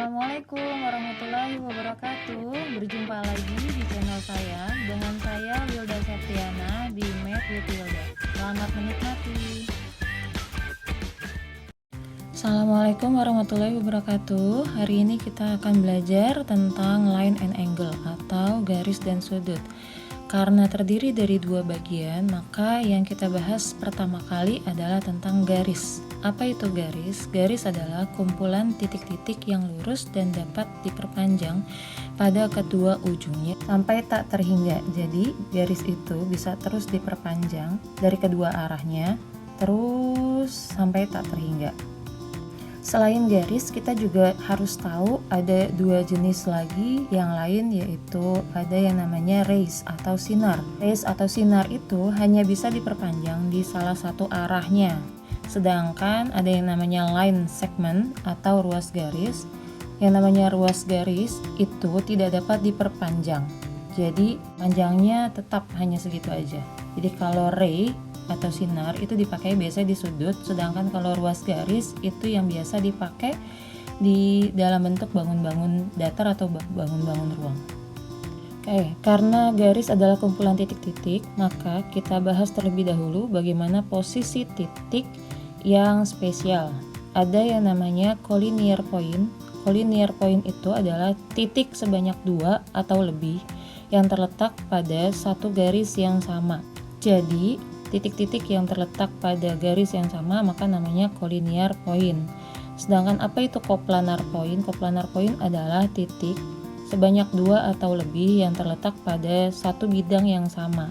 Assalamualaikum warahmatullahi wabarakatuh. Berjumpa lagi di channel saya dengan saya Wilda Septiana di Math with Wilda. Selamat menikmati. Assalamualaikum warahmatullahi wabarakatuh. Hari ini kita akan belajar tentang line and angle atau garis dan sudut. Karena terdiri dari dua bagian, maka yang kita bahas pertama kali adalah tentang garis. Apa itu garis? Garis adalah kumpulan titik-titik yang lurus dan dapat diperpanjang pada kedua ujungnya sampai tak terhingga. Jadi, garis itu bisa terus diperpanjang dari kedua arahnya terus sampai tak terhingga. Selain garis, kita juga harus tahu ada dua jenis lagi yang lain, yaitu ada yang namanya rays atau sinar. Rays atau sinar itu hanya bisa diperpanjang di salah satu arahnya. Sedangkan ada yang namanya line segment atau ruas garis. Yang namanya ruas garis itu tidak dapat diperpanjang. Jadi panjangnya tetap hanya segitu aja. Jadi kalau ray atau sinar itu dipakai biasa di sudut, sedangkan kalau ruas garis itu yang biasa dipakai di dalam bentuk bangun-bangun datar atau bangun-bangun ruang. Oke, karena garis adalah kumpulan titik-titik, maka kita bahas terlebih dahulu bagaimana posisi titik yang spesial. Ada yang namanya collinear point. Collinear point itu adalah titik sebanyak dua atau lebih yang terletak pada satu garis yang sama. Jadi titik-titik yang terletak pada garis yang sama maka namanya collinear point. Sedangkan apa itu coplanar point? Coplanar point adalah titik sebanyak dua atau lebih yang terletak pada satu bidang yang sama.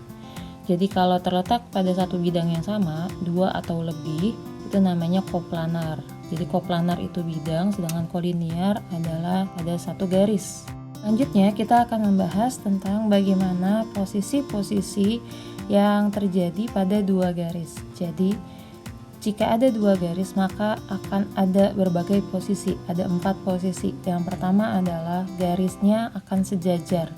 Jadi kalau terletak pada satu bidang yang sama, dua atau lebih, itu namanya coplanar. Jadi coplanar itu bidang, sedangkan collinear adalah pada satu garis. Selanjutnya kita akan membahas tentang bagaimana posisi-posisi yang terjadi pada dua garis. Jadi jika ada dua garis maka akan ada berbagai posisi, ada 4 posisi. Yang pertama adalah garisnya akan sejajar.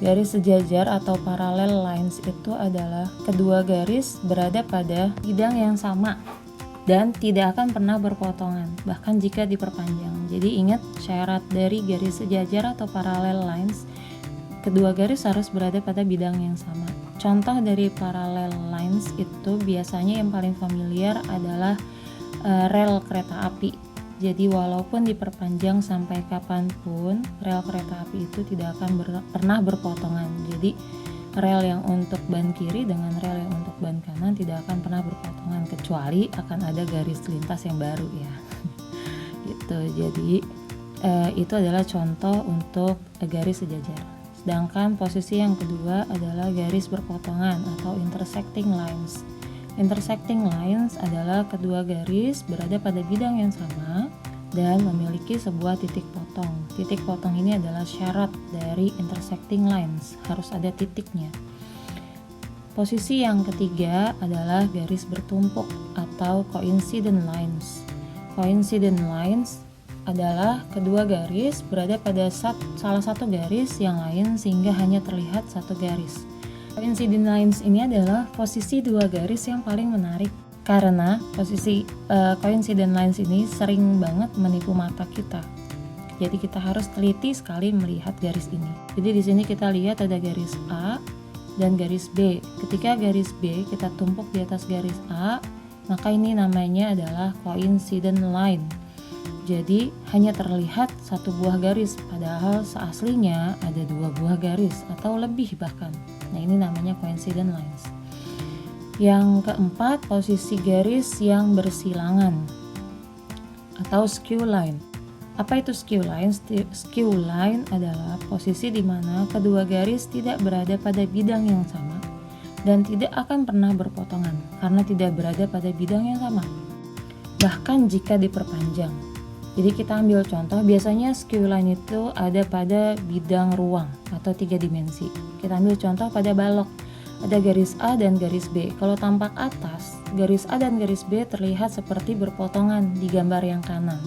Garis sejajar atau parallel lines itu adalah kedua garis berada pada bidang yang sama dan tidak akan pernah berpotongan, bahkan jika diperpanjang. Jadi ingat syarat dari garis sejajar atau parallel lines, kedua garis harus berada pada bidang yang sama. Contoh dari parallel lines itu biasanya yang paling familiar adalah rel kereta api. Jadi walaupun diperpanjang sampai kapanpun, rel kereta api itu tidak akan pernah berpotongan. Jadi rel yang untuk ban kiri dengan rel yang untuk ban kanan tidak akan pernah berpotongan, kecuali akan ada garis lintas yang baru ya. Gitu. Jadi itu adalah contoh untuk garis sejajar. Sedangkan posisi yang kedua adalah garis berpotongan atau intersecting lines. Intersecting lines adalah kedua garis berada pada bidang yang sama dan memiliki sebuah titik potong. Titik potong ini adalah syarat dari intersecting lines, harus ada titiknya. Posisi yang ketiga adalah garis bertumpuk atau coincident lines. Coincident lines adalah kedua garis berada pada salah satu garis yang lain sehingga hanya terlihat satu garis. Coincident lines ini adalah posisi dua garis yang paling menarik karena posisi coincident lines ini sering banget menipu mata kita. Jadi kita harus teliti sekali melihat garis ini. Jadi di sini kita lihat ada garis A dan garis B. Ketika garis B kita tumpuk di atas garis A, maka ini namanya adalah coincident line. Jadi hanya terlihat satu buah garis, padahal seaslinya ada dua buah garis atau lebih bahkan. Nah ini namanya coincident lines. Yang keempat, posisi garis yang bersilangan atau skew line. Apa itu skew line? Skew line adalah posisi di mana kedua garis tidak berada pada bidang yang sama dan tidak akan pernah berpotongan karena tidak berada pada bidang yang sama, bahkan jika diperpanjang. Jadi kita ambil contoh, biasanya skew line itu ada pada bidang ruang atau 3 dimensi. Kita ambil contoh pada balok, ada garis A dan garis B. Kalau tampak atas, garis A dan garis B terlihat seperti berpotongan di gambar yang kanan.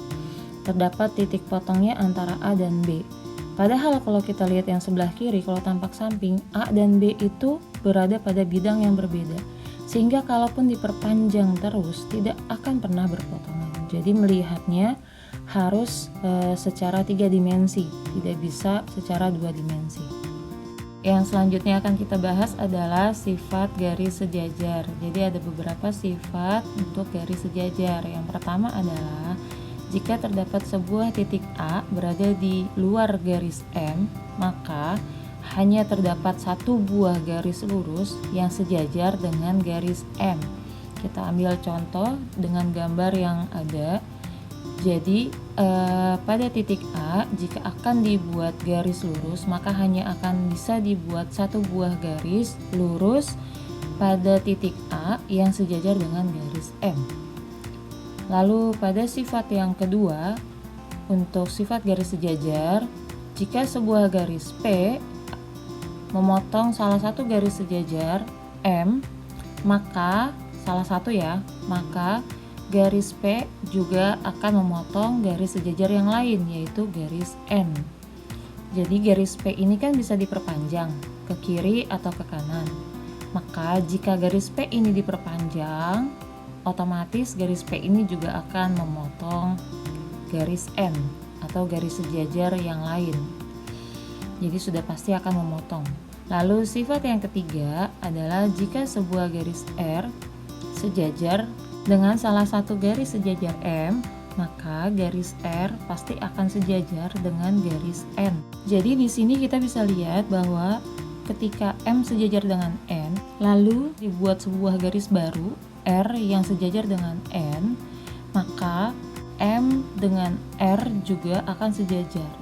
Terdapat titik potongnya antara A dan B. Padahal kalau kita lihat yang sebelah kiri, kalau tampak samping, A dan B itu berada pada bidang yang berbeda. Sehingga kalaupun diperpanjang terus, tidak akan pernah berpotongan. Jadi melihatnya harus secara 3 dimensi, tidak bisa secara 2 dimensi. Yang selanjutnya akan kita bahas adalah sifat garis sejajar. Jadi ada beberapa sifat untuk garis sejajar. Yang pertama adalah jika terdapat sebuah titik A berada di luar garis M, maka hanya terdapat satu buah garis lurus yang sejajar dengan garis M. Kita ambil contoh dengan gambar yang ada. Jadi pada titik A, jika akan dibuat garis lurus, maka hanya akan bisa dibuat satu buah garis lurus pada titik A yang sejajar dengan garis M. Lalu pada sifat yang kedua, untuk sifat garis sejajar, jika sebuah garis P memotong salah satu garis sejajar M, maka maka garis P juga akan memotong garis sejajar yang lain, yaitu garis N. Jadi garis P ini kan bisa diperpanjang ke kiri atau ke kanan. Maka jika garis P ini diperpanjang, otomatis garis P ini juga akan memotong garis N atau garis sejajar yang lain. Jadi sudah pasti akan memotong. Lalu sifat yang ketiga adalah jika sebuah garis R sejajar dengan salah satu garis sejajar M, maka garis R pasti akan sejajar dengan garis N. Jadi di sini kita bisa lihat bahwa ketika M sejajar dengan N, lalu dibuat sebuah garis baru R yang sejajar dengan N, maka M dengan R juga akan sejajar.